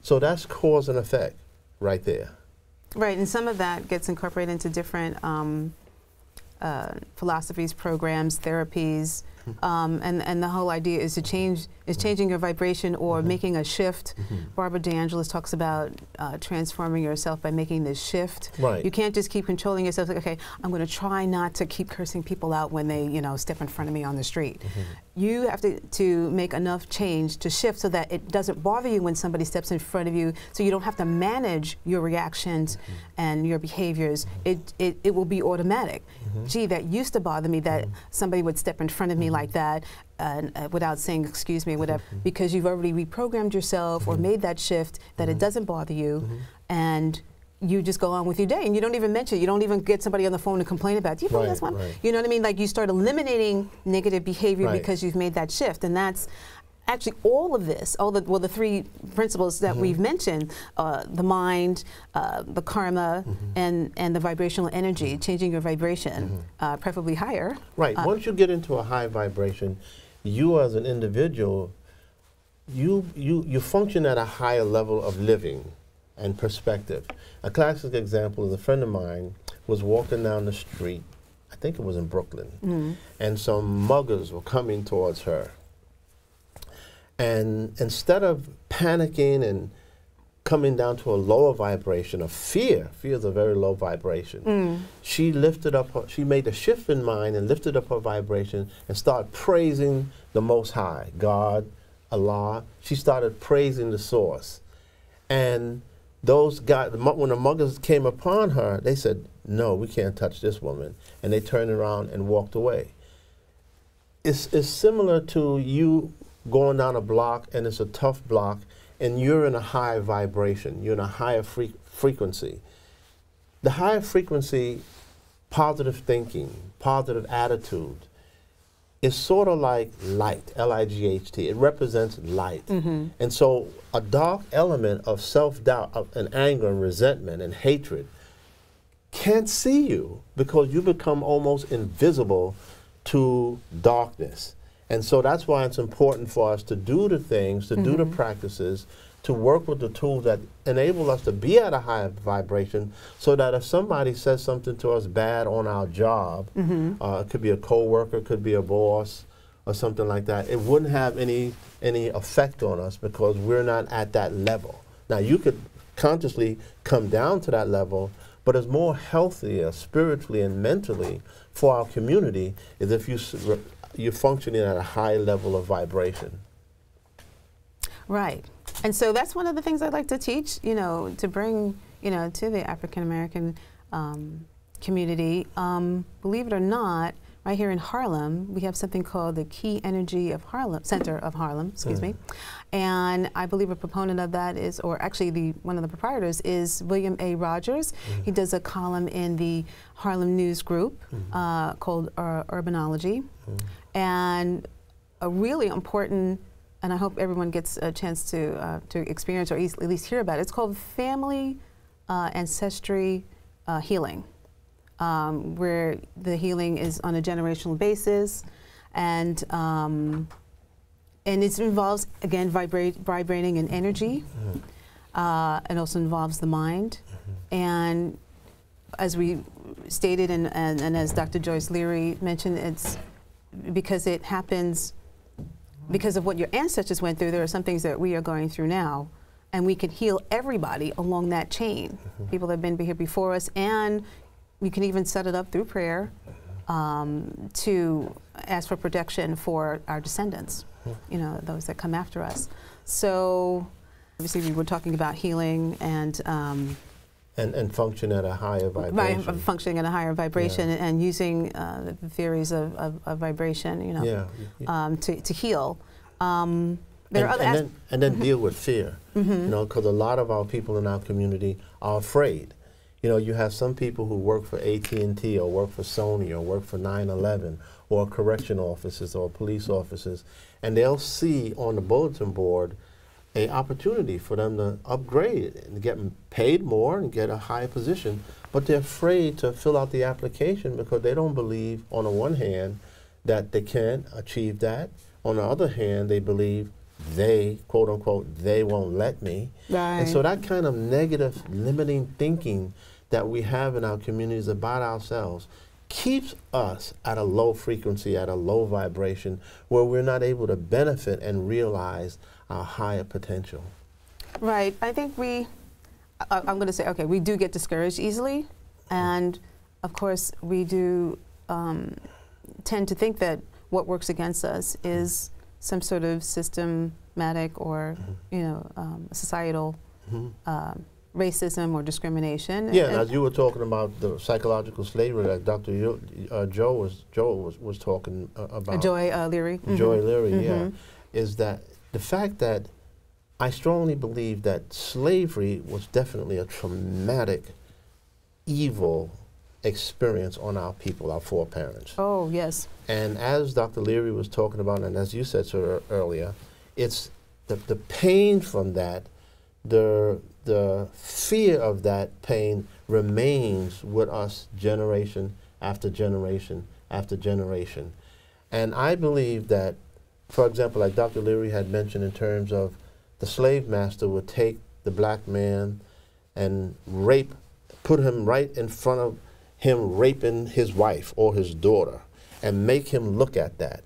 So that's cause and effect right there. Right, and some of that gets incorporated into different philosophies, programs, therapies, and the whole idea is to changing your vibration or making a shift. Barbara DeAngelis talks about transforming yourself by making this shift. Right. You can't just keep controlling yourself. Like, okay, I'm going to try not to keep cursing people out when they, step in front of me on the street. You have to make enough change to shift so that it doesn't bother you when somebody steps in front of you, so you don't have to manage your reactions and your behaviors. It will be automatic. Gee, that used to bother me that somebody would step in front of me like that without saying excuse me, whatever, because you've already reprogrammed yourself or made that shift that it doesn't bother you, and you just go on with your day, and you don't even mention it. You don't even get somebody on the phone to complain about it. Do you think that's one? You know what I mean? Like, you start eliminating negative behavior because you've made that shift, and that's actually all of this, the three principles that we've mentioned, the mind, the karma, and the vibrational energy, changing your vibration, preferably higher. Right. Once you get into a high vibration, you as an individual, you function at a higher level of living and perspective. A classic example is a friend of mine was walking down the street, I think it was in Brooklyn, and some muggers were coming towards her. And instead of panicking and coming down to a lower vibration of fear is a very low vibration, she lifted up she made a shift in mind and lifted up her vibration and started praising the Most High, God, Allah. She started praising the source. And those guys, when the muggers came upon her, they said, no, we can't touch this woman. And they turned around and walked away. It's similar to you going down a block, and it's a tough block, and you're in a high vibration. You're in a higher frequency. The higher frequency, positive thinking, positive attitude, is sort of like light, L-I-G-H-T. It represents light. And so a dark element of self-doubt and anger and resentment and hatred can't see you because you become almost invisible to darkness. And so that's why it's important for us to do the things, to do the practices, to work with the tools that enable us to be at a higher vibration, so that if somebody says something to us bad on our job, it could be a coworker, it could be a boss, or something like that, it wouldn't have any effect on us because we're not at that level. Now, you could consciously come down to that level, but it's more healthier spiritually and mentally for our community is if you're functioning at a high level of vibration. Right. And so that's one of the things I'd like to teach, to bring, to the African American community. Believe it or not, right here in Harlem, we have something called the Key Energy of Harlem, Center of Harlem, excuse me. And I believe a proponent of that is, or actually one of the proprietors is William A. Rogers. He does a column in the Harlem News Group called Urbanology. And a really important, and I hope everyone gets a chance to experience or at least hear about it. It's called Family Ancestry Healing, where the healing is on a generational basis, and it involves, again, vibrating in energy. It also involves the mind, and as we stated, and as Dr. Joyce Leary mentioned, it's because it happens because of what your ancestors went through. There are some things that we are going through now, and we can heal everybody along that chain. People that have been here before us, and we can even set it up through prayer to ask for protection for our descendants, those that come after us. So obviously we were talking about healing and function at a higher vibration. Right, functioning at a higher vibration, and using the theories of vibration, to heal. There are other and then deal with fear, because a lot of our people in our community are afraid. You have some people who work for AT&T or work for Sony or work for 9/11 or correction officers or police officers, and they'll see on the bulletin board an opportunity for them to upgrade and get paid more and get a higher position, but they're afraid to fill out the application because they don't believe, on the one hand, that they can achieve that. On the other hand, they believe they, quote unquote, they won't let me. Right. And so that kind of negative, limiting thinking that we have in our communities about ourselves keeps us at a low frequency, at a low vibration, where we're not able to benefit and realize our higher potential. Right. I think I'm going to say, okay, we do get discouraged easily, and of course we do tend to think that what works against us is some sort of systematic or, you know, societal racism or discrimination. Yeah, and as you were talking about the psychological slavery that Dr. Joe was talking about. Joy Leary. Joy Leary, yeah, is that the fact that I strongly believe that slavery was definitely a traumatic, evil experience on our people, our foreparents. Oh, yes. And as Dr. Leary was talking about, and as you said so earlier, it's the pain from that, the fear of that pain remains with us generation after generation after generation. And I believe that, for example, like Dr. Leary had mentioned in terms of the slave master would take the black man and put him right in front of him raping his wife or his daughter and make him look at that.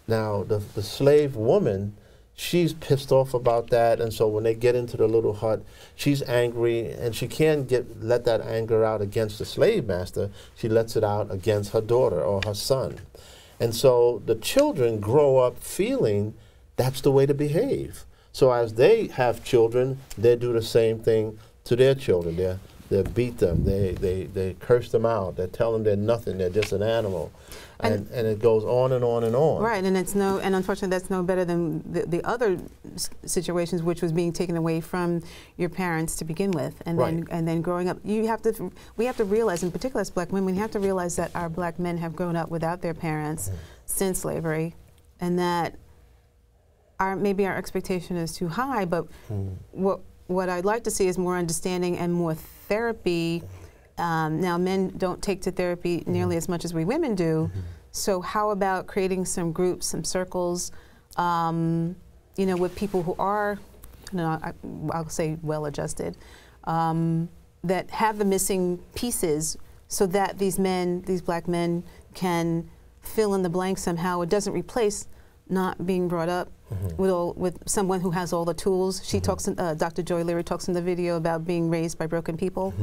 Now, the slave woman, she's pissed off about that, and so when they get into the little hut, she's angry, and she can't let that anger out against the slave master. She lets it out against her daughter or her son. And so the children grow up feeling that's the way to behave. So as they have children, they do the same thing to their children. They beat them, they curse them out, they tell them they're nothing, they're just an animal. And it goes on and on and on. Right, and unfortunately that's no better than the other situations, which was being taken away from your parents to begin with, and then growing up. We have to realize, in particular as black women, we have to realize that our black men have grown up without their parents since slavery, and that maybe our expectation is too high, but what I'd like to see is more understanding and more therapy. Now, men don't take to therapy nearly as much as we women do. So how about creating some groups, some circles, you know, with people who are, you know, I'll say well-adjusted, that have the missing pieces, so that these black men can fill in the blank somehow. It doesn't replace not being brought up with someone who has all the tools. She talks, Dr. Joy Leary talks in the video about being raised by broken people.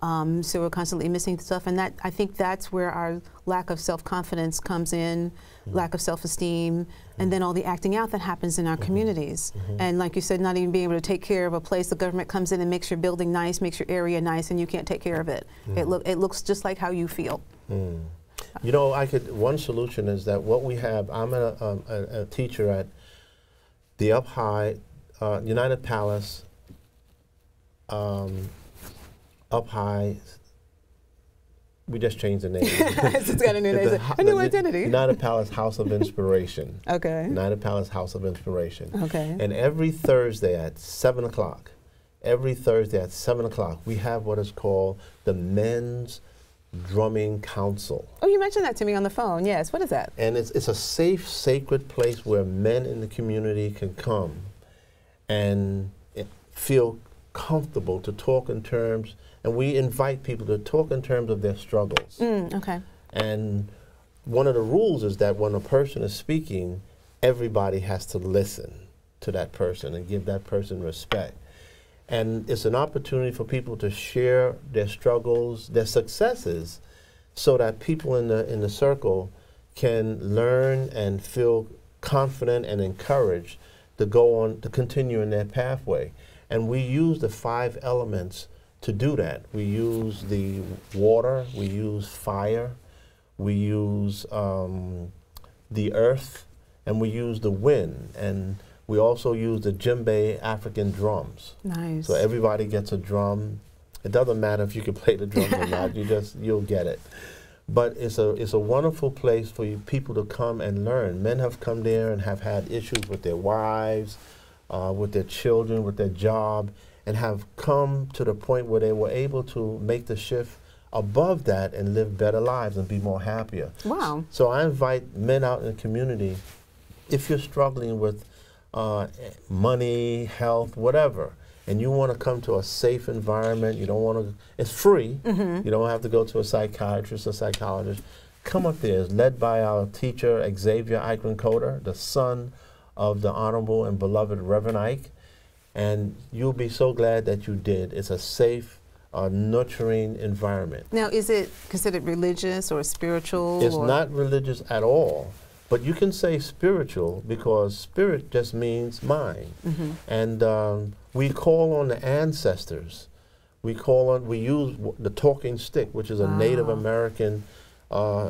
So we're constantly missing stuff, and I think that's where our lack of self-confidence comes in, lack of self-esteem, and then all the acting out that happens in our communities. And like you said, not even being able to take care of a place. The government comes in and makes your building nice, makes your area nice, and you can't take care of it. It looks just like how you feel. You know, one solution is that what we have, I'm a teacher at the Up High, United Palace, Up High, we just changed the name. It's got a new name, a new identity. United Palace House of Inspiration. Okay. United Palace House of Inspiration. Okay. And every Thursday at 7 o'clock, we have what is called the Men's Drumming Council. Oh, you mentioned that to me on the phone. Yes. What is that? And it's a safe, sacred place where men in the community can come and feel comfortable to talk in terms, and we invite people to talk in terms of their struggles. Okay. And one of the rules is that when a person is speaking, everybody has to listen to that person and give that person respect. And it's an opportunity for people to share their struggles, their successes, so that people in the circle can learn and feel confident and encouraged to go on, to continue in their pathway. And we use the 5 elements to do that. We use the water, we use fire, we use the earth, and we use the wind. And we also use the djembe African drums. Nice. So everybody gets a drum. It doesn't matter if you can play the drums or not, you'll get it. But it's a wonderful place for people to come and learn. Men have come there and have had issues with their wives, with their children, with their job, and have come to the point where they were able to make the shift above that and live better lives and be more happier. Wow. So I invite men out in the community, if you're struggling with money, health, whatever, and you want to come to a safe environment, you don't want to, it's free, you don't have to go to a psychiatrist or psychologist, come up there. It's led by our teacher, Xavier Eichmann-Coder, the son of the Honorable and beloved Reverend Ike, and you'll be so glad that you did. It's a safe, nurturing environment. Now, is it considered religious or spiritual? It's not religious at all, but you can say spiritual because spirit just means mind. And we call on the ancestors. We use the talking stick, which is a Native American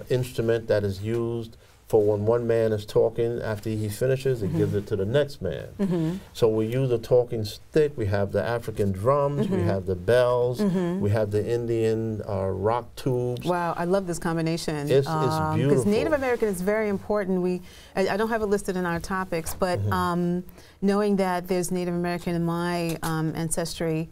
instrument that is used for when one man is talking. After he finishes, he gives it to the next man. So we use a talking stick. We have the African drums. We have the bells. We have the Indian rock tubes. Wow, I love this combination. It's beautiful. Because Native American is very important. I don't have it listed in our topics, but knowing that there's Native American in my ancestry,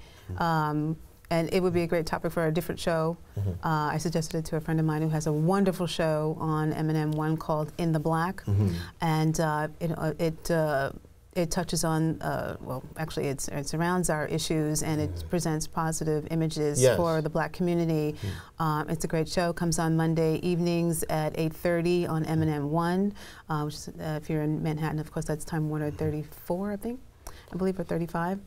and it would be a great topic for a different show. I suggested it to a friend of mine who has a wonderful show on M&M1 called In the Black, and it touches on, well, actually it surrounds our issues, and it presents positive images for the Black community. It's a great show. Comes on Monday evenings at 8:30 on M&M1, which is, if you're in Manhattan, of course, that's Time Warner 34, I think, I believe, or 35.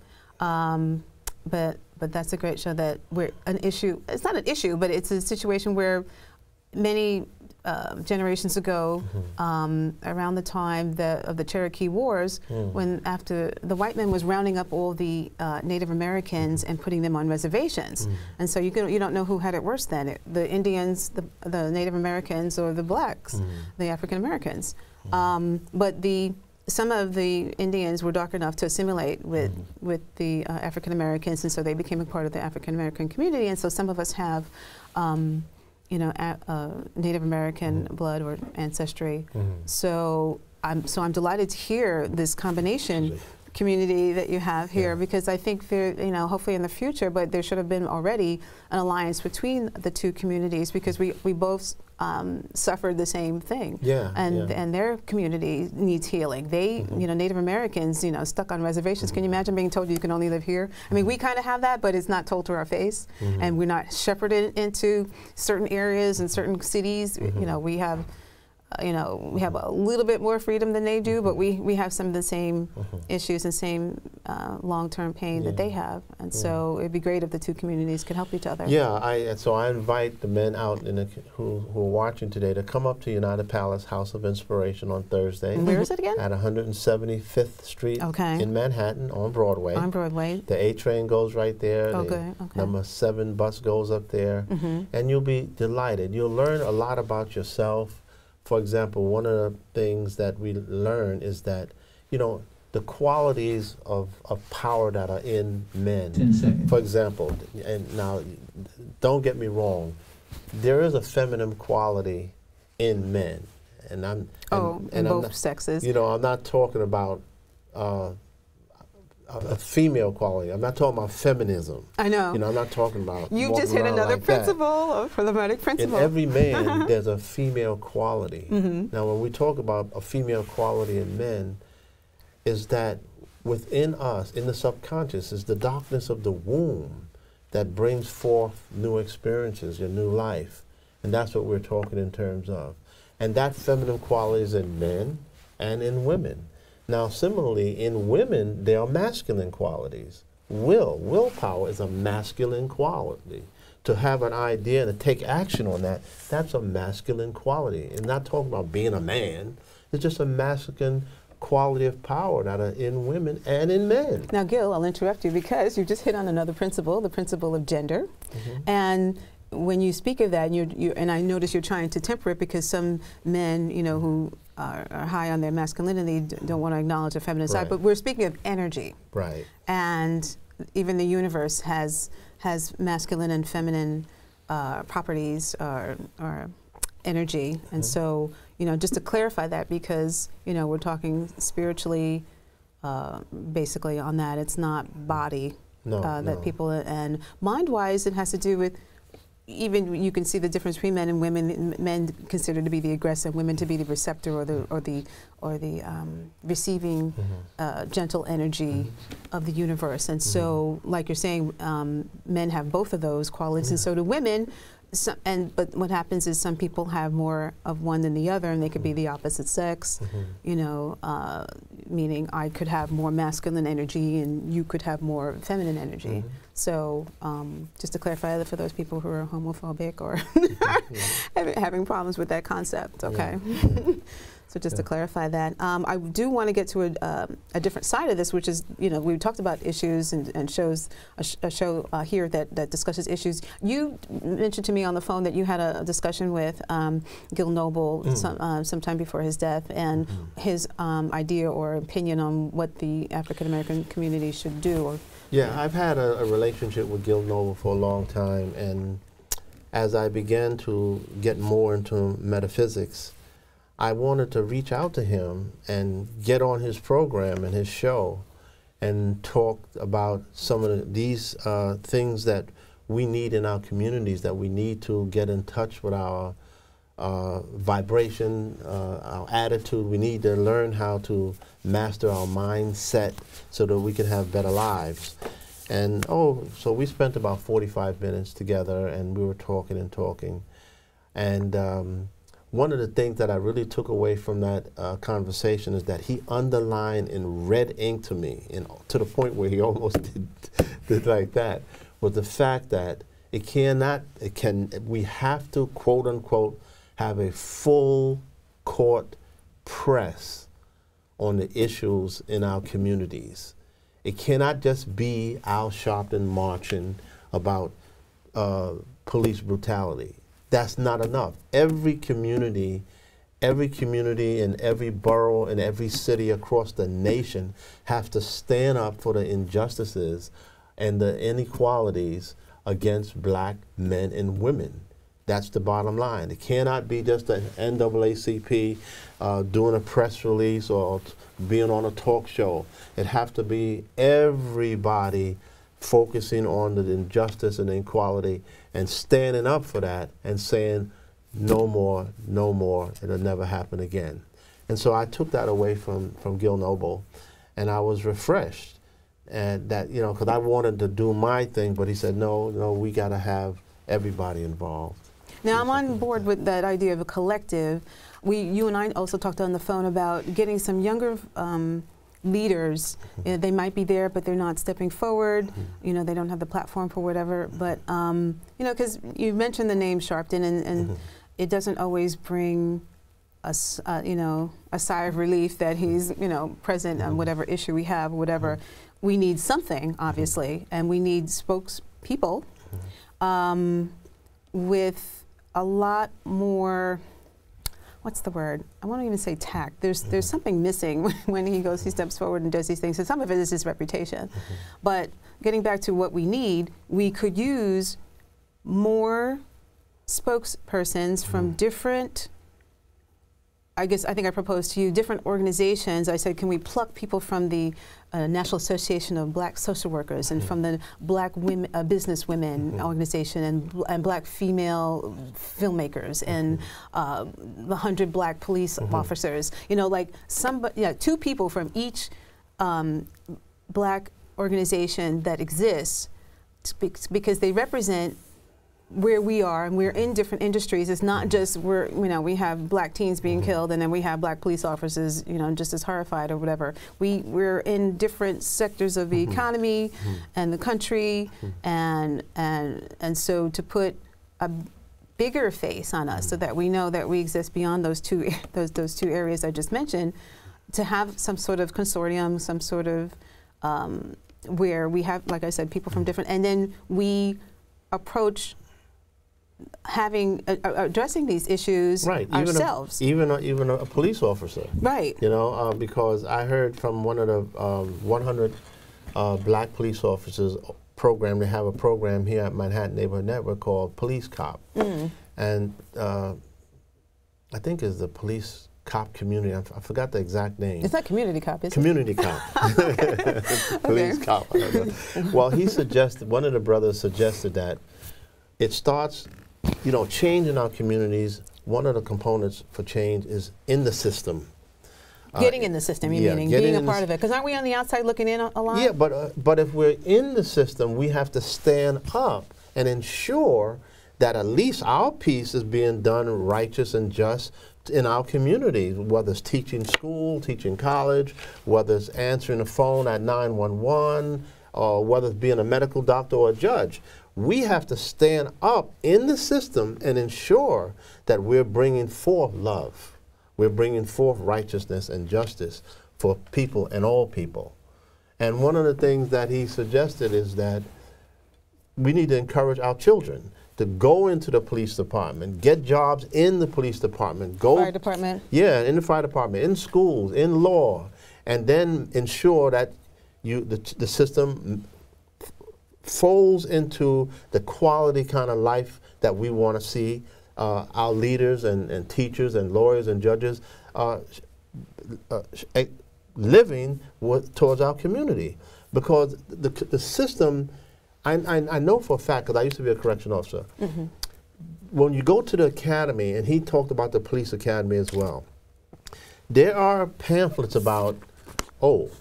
But that's a great show that we're an issue. It's not an issue, but it's a situation where many generations ago, around the time of the Cherokee Wars, when after the white man was rounding up all the Native Americans and putting them on reservations, and so you don't know who had it worse then, the Indians, the Native Americans, or the blacks, the African Americans. But some of the Indians were dark enough to assimilate with the African Americans, and so they became a part of the African American community. And so some of us have, you know, Native American blood or ancestry. So I'm delighted to hear this combination community that you have here, because I think there, you know, hopefully in the future, but there should have been already an alliance between the two communities, because we both suffered the same thing. And their community needs healing. They, you know, Native Americans, you know, stuck on reservations. Can you imagine being told you can only live here? I mean, we kind of have that, but it's not told to our face, and we're not shepherded into certain areas and certain cities. You know, we have a little bit more freedom than they do, but we have some of the same issues and same long-term pain that they have, and so it'd be great if the two communities could help each other. So I invite the men out who are watching today to come up to United Palace House of Inspiration on Thursday. Where is it again? At 175th Street in Manhattan on Broadway. On Broadway. The A train goes right there. The number 7 bus goes up there, and you'll be delighted. You'll learn a lot about yourself. For example, one of the things that we learn is that, you know, the qualities of power that are in men. 10 seconds. For example, and now, don't get me wrong, there is a feminine quality in men, and in both sexes. You know, I'm not talking about a female quality. I'm not talking about feminism. I know. You know, I'm not talking about. You just hit another principle from the Hermetic Principles. In every man, there's a female quality. Now, when we talk about a female quality in men, is that within us, in the subconscious, is the darkness of the womb that brings forth new experiences, your new life. And that's what we're talking in terms of. And that feminine quality is in men and in women. Now, similarly, in women, there are masculine qualities. Willpower is a masculine quality. To have an idea and to take action on that, that's a masculine quality. And not talking about being a man, it's just a masculine quality of power that are in women and in men. Now, Gil, I'll interrupt you because you just hit on another principle, the principle of gender. And when you speak of that, and I notice you're trying to temper it, because some men, you know, who are high on their masculinity don't want to acknowledge a feminine side, but we're speaking of energy. Right. And even the universe has masculine and feminine properties or energy. And so, you know, just to clarify that, because, you know, we're talking spiritually, basically on that. It's not body that people, and mind-wise, it has to do with, even you can see the difference between men and women. Men considered to be the aggressor, women to be the receptor or the receiving gentle energy of the universe. And so, like you're saying, men have both of those qualities, and so do women. But what happens is some people have more of one than the other, and they could be the opposite sex. You know, meaning I could have more masculine energy, and you could have more feminine energy. So, just to clarify that for those people who are homophobic or having problems with that concept, okay? So just to clarify that, I do want to get to a different side of this, which is, you know, we talked about issues and shows, a show here that discusses issues. You mentioned to me on the phone that you had a discussion with Gil Noble sometime before his death, and his idea or opinion on what the African American community should do. Or yeah, I've had a relationship with Gil Noble for a long time, and as I began to get more into metaphysics, I wanted to reach out to him and get on his program and his show and talk about some of these things that we need in our communities, that we need to get in touch with our vibration, our attitude. We need to learn how to master our mindset so that we can have better lives. And so we spent about 45 minutes together, and we were talking and talking. And one of the things that I really took away from that conversation is that he underlined in red ink to me, to the point where he almost did like that, was the fact that we have to, quote unquote, have a full court press on the issues in our communities. It cannot just be Al Sharpton marching about police brutality. That's not enough. Every community in every borough and every city across the nation have to stand up for the injustices and the inequalities against black men and women. That's the bottom line. It cannot be just the NAACP doing a press release or being on a talk show. It has to be everybody focusing on the injustice and inequality and standing up for that and saying, no more, no more, it'll never happen again. And so I took that away from Gil Noble, and I was refreshed. And that, you know, because I wanted to do my thing, but he said, no, we got to have everybody involved. Now, I'm on board with that idea of a collective. You and I also talked on the phone about getting some younger leaders. They might be there, but they're not stepping forward. You know, they don't have the platform for whatever. But, you know, because you mentioned the name Sharpton, and it doesn't always bring us, you know, a sigh of relief that he's, you know, present on whatever issue we have, whatever. We need something, obviously, and we need spokespeople with a lot more, what's the word? I won't even say tact. There's something missing when he steps forward and does these things. And some of it is his reputation. But getting back to what we need, we could use more spokespersons from different, I think I proposed to you, different organizations. I said, can we pluck people from the National Association of Black Social Workers and from the Black Women, Business Women organization and Black female filmmakers and the 100 Black police officers. You know, like two people from each Black organization that exists, because they represent where we are, and we're in different industries. It's not just we have black teens being killed, and then we have black police officers, you know, just as horrified or whatever. We're in different sectors of the economy and the country, and so to put a bigger face on us, so that we know that we exist beyond those two areas I just mentioned, to have some sort of consortium, some sort of where we have, like I said, people from different, and then we approach addressing these issues ourselves. Even a police officer. Right. You know, because I heard from one of the 100 Black police officers program. They have a program here at Manhattan Neighborhood Network called Police Cop, and I think it's the Police Cop Community. I forgot the exact name. It's not Community Cop, is it? Community Cop. Police Cop. Well, he suggested, one of the brothers suggested that it starts, you know, change in our communities. One of the components for change is in the system. Getting in the system, you meaning being a part of it. Because aren't we on the outside looking in a lot? Yeah, but if we're in the system, we have to stand up and ensure that at least our piece is being done righteous and just in our communities, whether it's teaching school, teaching college, whether it's answering the phone at 911, or whether it's being a medical doctor or a judge. We have to stand up in the system and ensure that we're bringing forth love. We're bringing forth righteousness and justice for people and all people. And one of the things that he suggested is that we need to encourage our children to go into the police department, get jobs in the police department, go fire department. Yeah, in the fire department, in schools, in law, and then ensure that the system folds into the quality kind of life that we want to see our leaders and teachers and lawyers and judges living towards our community. Because the system, I know for a fact, because I used to be a correction officer, when you go to the academy, and he talked about the police academy as well, there are pamphlets about, oh,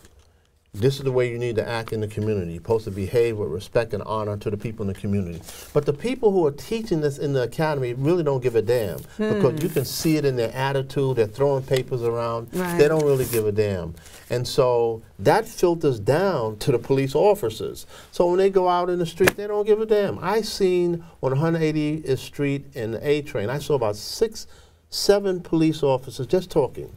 this is the way you need to act in the community. You're supposed to behave with respect and honor to the people in the community. But the people who are teaching this in the academy really don't give a damn, because you can see it in their attitude. They're throwing papers around. Right. They don't really give a damn. And so that filters down to the police officers. So when they go out in the street, they don't give a damn. I seen on 180th Street in the A train, I saw about 6, 7 police officers just talking.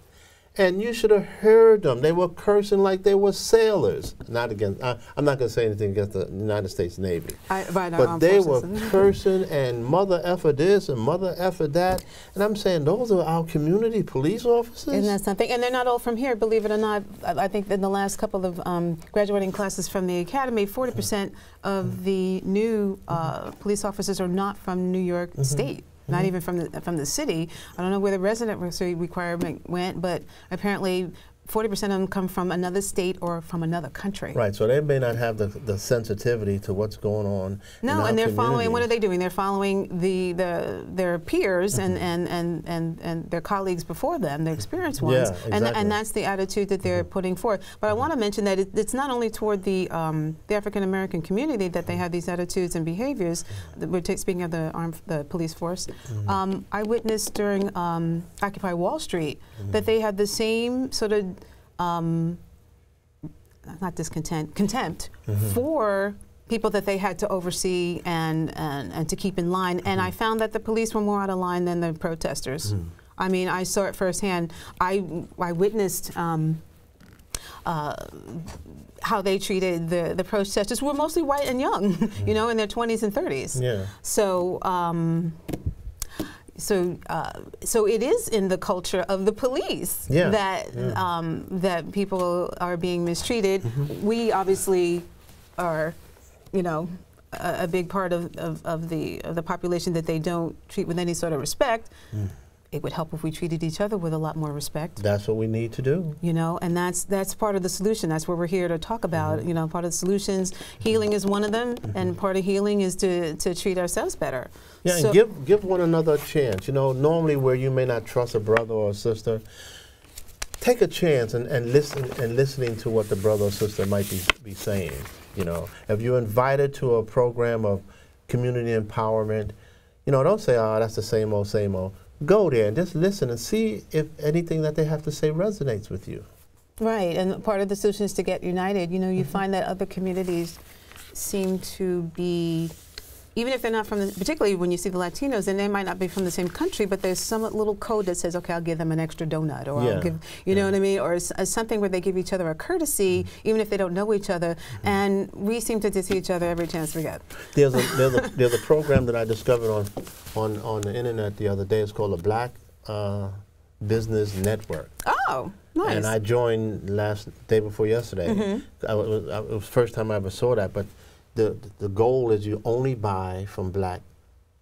And you should have heard them. They were cursing like they were sailors. Not against, I'm not going to say anything against the United States Navy. But they were cursing and mother effer this and mother effer that. And I'm saying, those are our community police officers? Isn't that something? And they're not all from here, believe it or not. I think in the last couple of graduating classes from the academy, 40% of the new police officers are not from New York State. Not even from the city. I don't know where the residency requirement went, but apparently 40% of them come from another state or from another country. Right, so they may not have the sensitivity to what's going on. No, and they're following, what are they doing? They're following their peers and their colleagues before them, their experienced ones. Yeah, exactly. And that's the attitude that they're putting forth. But I want to mention that it's not only toward the African American community that they have these attitudes and behaviors. We're speaking of the police force. I witnessed during Occupy Wall Street that they had the same sort of not discontent, contempt for people that they had to oversee and to keep in line. And I found that the police were more out of line than the protesters. I mean, I saw it firsthand. I witnessed how they treated the protesters, who were mostly white and young, you know, in their 20s and 30s. Yeah. So. So it is in the culture of the police that people are being mistreated. We obviously are, you know, a big part of the population that they don't treat with any sort of respect. It would help if we treated each other with a lot more respect. That's what we need to do. You know, and that's part of the solution. That's what we're here to talk about. You know, part of the solutions, healing is one of them, and part of healing is to treat ourselves better. Yeah, so and give one another a chance. You know, normally where you may not trust a brother or a sister, take a chance and listening to what the brother or sister might be saying. You know, if you're invited to a program of community empowerment, you know, don't say, oh, that's the same old, same old. Go there and just listen and see if anything that they have to say resonates with you. Right, and part of the solution is to get united. You know, you find that other communities seem to be, even if they're not from the, particularly when you see the Latinos, and they might not be from the same country, but there's some little code that says, okay, I'll give them an extra donut, or I'll give, you know what I mean, or something where they give each other a courtesy, even if they don't know each other, and we seem to see each other every chance we get. There's a program that I discovered on the internet the other day. It's called the Black Business Network. Oh, nice. And I joined day before yesterday. It was the first time I ever saw that, but the goal is you only buy from black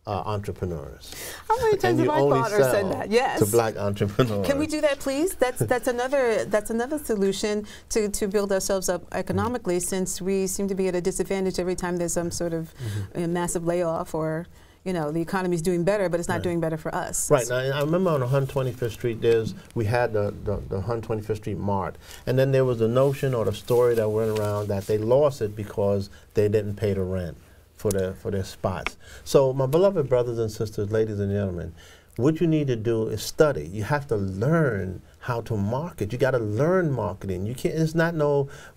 entrepreneurs. How many times have I thought or said that? Yes. To black entrepreneurs. Can we do that, please? That's another solution to build ourselves up economically, since we seem to be at a disadvantage every time there's some sort of massive layoff or, you know, the economy's doing better, but it's not doing better for us. Right. Now, I remember on 125th Street, we had the 125th Street Mart, and then there was the notion or the story that went around that they lost it because they didn't pay the rent for their spots. So, my beloved brothers and sisters, ladies and gentlemen, what you need to do is study. You have to learn how to market. You got to learn marketing. You can't. It's not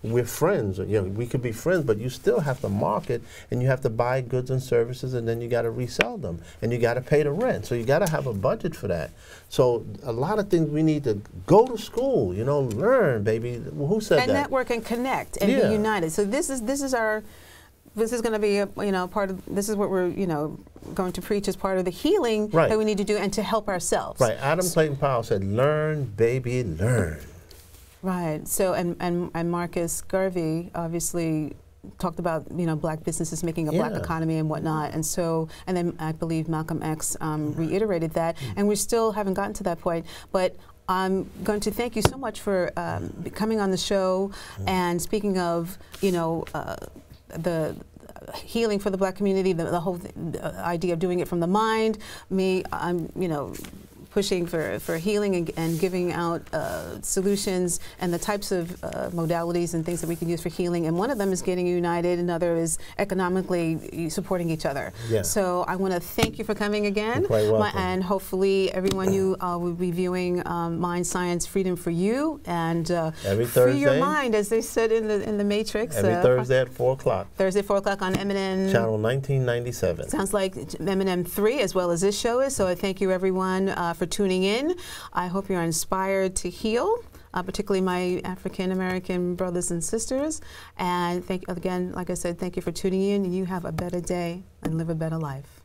we're friends. You know, we could be friends, but you still have to market, and you have to buy goods and services, and then you got to resell them, and you got to pay the rent. So you got to have a budget for that. So a lot of things we need to go to school. You know, learn, baby. Who said that? And network and connect and be united. So this is our. This is going to be, part of, this is what we're, going to preach as part of the healing that we need to do and to help ourselves. Right. Adam Clayton Powell said, learn, baby, learn. Right. So, and Marcus Garvey obviously talked about, black businesses making a black economy and whatnot. And so, and then I believe Malcolm X reiterated that. And we still haven't gotten to that point. But I'm going to thank you so much for coming on the show and speaking of, the healing for the black community, the whole idea of doing it from the mind. I'm, pushing for healing and giving out solutions and the types of modalities and things that we can use for healing. And one of them is getting united, another is economically supporting each other. Yeah. So I want to thank you for coming again. You're quite welcome. And hopefully everyone you will be viewing Mind, Science, Freedom for You, and every free Thursday, your mind, as they said in the Matrix. Every Thursday at 4 o'clock. Thursday, 4 o'clock on M&M. Channel 1997. Sounds like M&M 3 as well as this show is. So I thank you everyone for tuning in. I hope you're inspired to heal, particularly my African American brothers and sisters. And thank you again, like I said, thank you for tuning in, and you have a better day and live a better life.